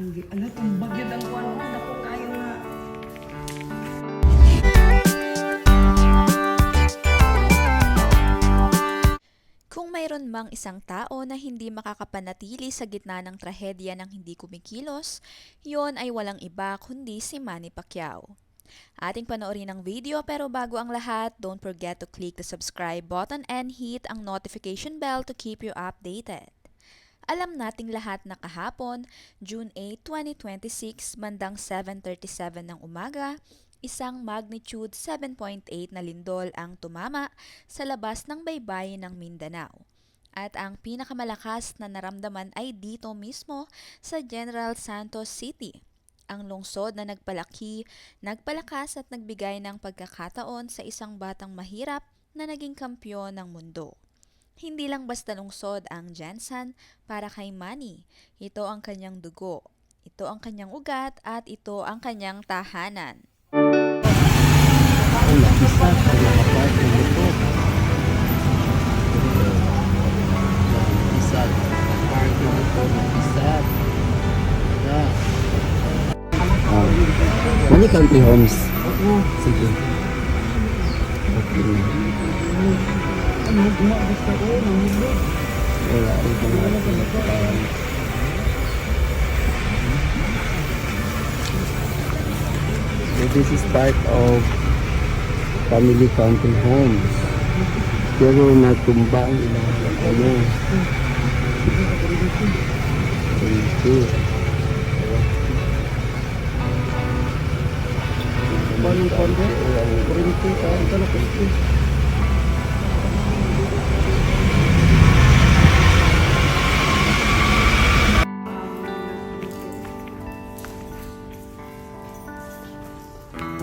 Ano itong bagyo ng kuwan mo? Naku, kayo nga. Kung mayroon mang isang tao na hindi makakapanatili sa gitna ng trahedya ng hindi kumikilos, yon ay walang iba kundi si Manny Pacquiao. Ating panoorin ang video pero bago ang lahat, don't forget to click the subscribe button and hit ang notification bell to keep you updated. Alam nating lahat na kahapon, June 8, 2026, bandang 7:37 ng umaga, isang magnitude 7.8 na lindol ang tumama sa labas ng baybayin ng Mindanao. At ang pinakamalakas na naramdaman ay dito mismo sa General Santos City, ang lungsod na nagpalaki, nagpalakas at nagbigay ng pagkakataon sa isang batang mahirap na naging kampyon ng mundo. Hindi lang basta lungsod ang Jansan para kay Manny. Ito ang kanyang dugo, ito ang kanyang ugat at ito ang kanyang tahanan. Ang nakisa sa mga part ng ito. Nakisa. Part ng ito. Nakisa. Many country homes. Sige. Okay na. Wala rin mga so this is part of family country homes. Pero natumba ang ilang ano. Ito. Paano kondo? Kurinti tayo ka na kurinti.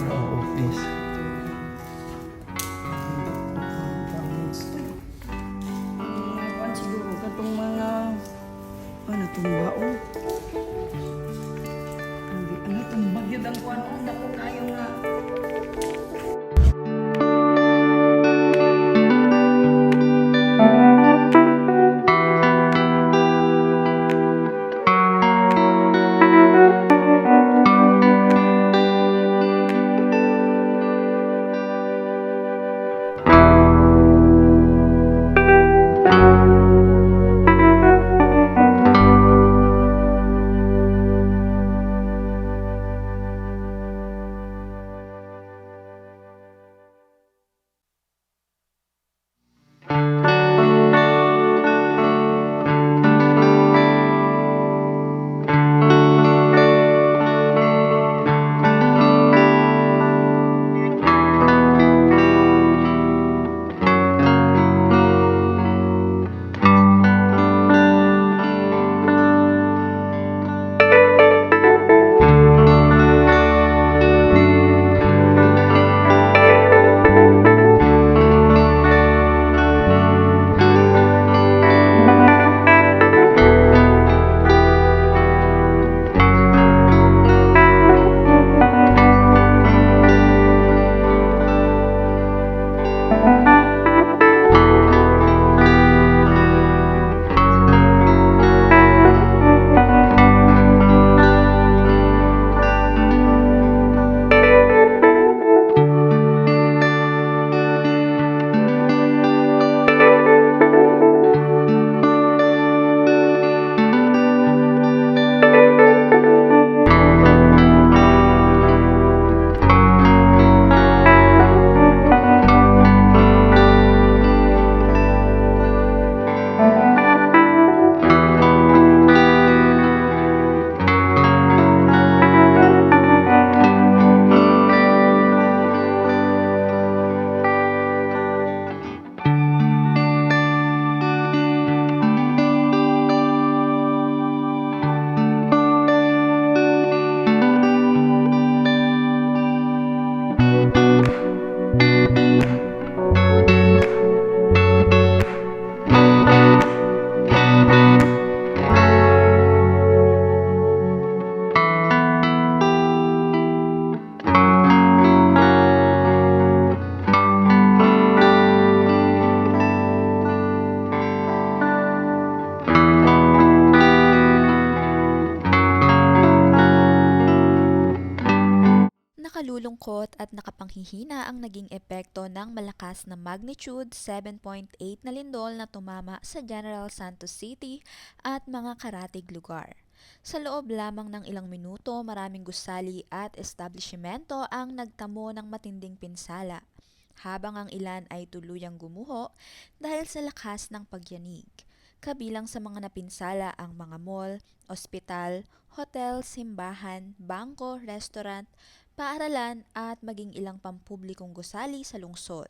Office. Kuwan siguro katong mga ano itong baon? Ano itong bagyo ng kuwan mo? Naku, kayo nga. Nakakalulungkot at nakapanghihina ang naging epekto ng malakas na magnitude 7.8 na lindol na tumama sa General Santos City at mga karatig lugar. Sa loob lamang ng ilang minuto, maraming gusali at establishmento ang nagtamo ng matinding pinsala, habang ang ilan ay tuluyang gumuho dahil sa lakas ng pagyanig. Kabilang sa mga napinsala ang mga mall, ospital, hotel, simbahan, bangko, restaurant, paaralan at maging ilang pampublikong gusali sa lungsod.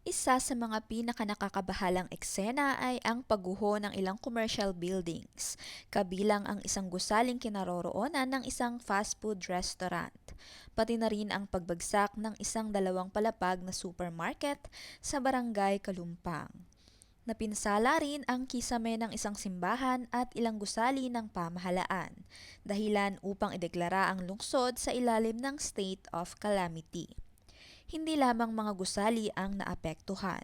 Isa sa mga pinakanakakabahalang eksena ay ang pagguho ng ilang commercial buildings, kabilang ang isang gusaling kinaroroonan ng isang fast food restaurant, pati na rin ang pagbagsak ng isang 2 palapag na supermarket sa barangay Kalumpang. Napinsala rin ang kisame ng isang simbahan at ilang gusali ng pamahalaan, dahilan upang ideklara ang lungsod sa ilalim ng state of calamity. Hindi lamang mga gusali ang naapektuhan.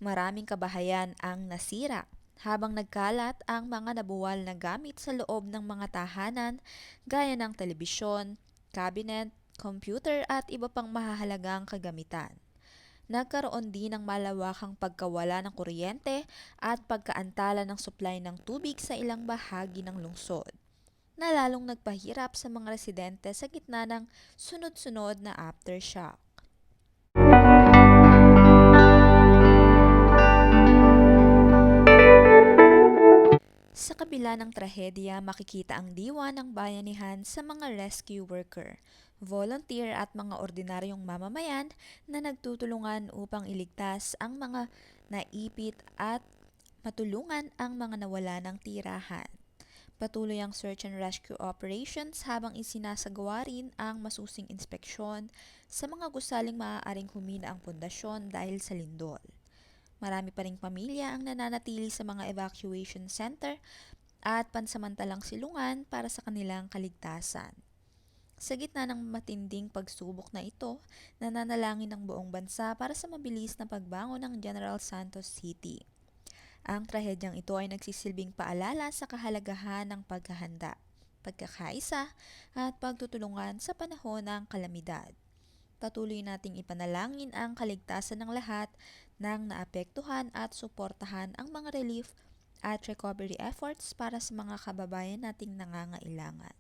Maraming kabahayan ang nasira, habang nagkalat ang mga nabuwal na gamit sa loob ng mga tahanan gaya ng telebisyon, cabinet, computer at iba pang mahahalagang kagamitan. Nagkaroon din ng malawakang pagkawala ng kuryente at pagkaantala ng supply ng tubig sa ilang bahagi ng lungsod, na lalong nagpahirap sa mga residente sa gitna ng sunod-sunod na aftershock. Sa kabila ng trahedya, makikita ang diwa ng bayanihan sa mga rescue worker, volunteer at mga ordinaryong mamamayan na nagtutulungan upang iligtas ang mga naipit at matulungan ang mga nawala ng tirahan. Patuloy ang search and rescue operations habang isinasagawa rin ang masusing inspeksyon sa mga gusaling maaaring humina ang pundasyon dahil sa lindol. Marami pa ring pamilya ang nananatili sa mga evacuation center at pansamantalang silungan para sa kanilang kaligtasan. Sa gitna ng matinding pagsubok na ito, nananalangin ang buong bansa para sa mabilis na pagbangon ng General Santos City. Ang trahedyang ito ay nagsisilbing paalala sa kahalagahan ng paghahanda, pagkakaisa at pagtutulungan sa panahon ng kalamidad. Patuloy nating ipanalangin ang kaligtasan ng lahat ng naapektuhan at suportahan ang mga relief at recovery efforts para sa mga kababayan nating nangangailangan.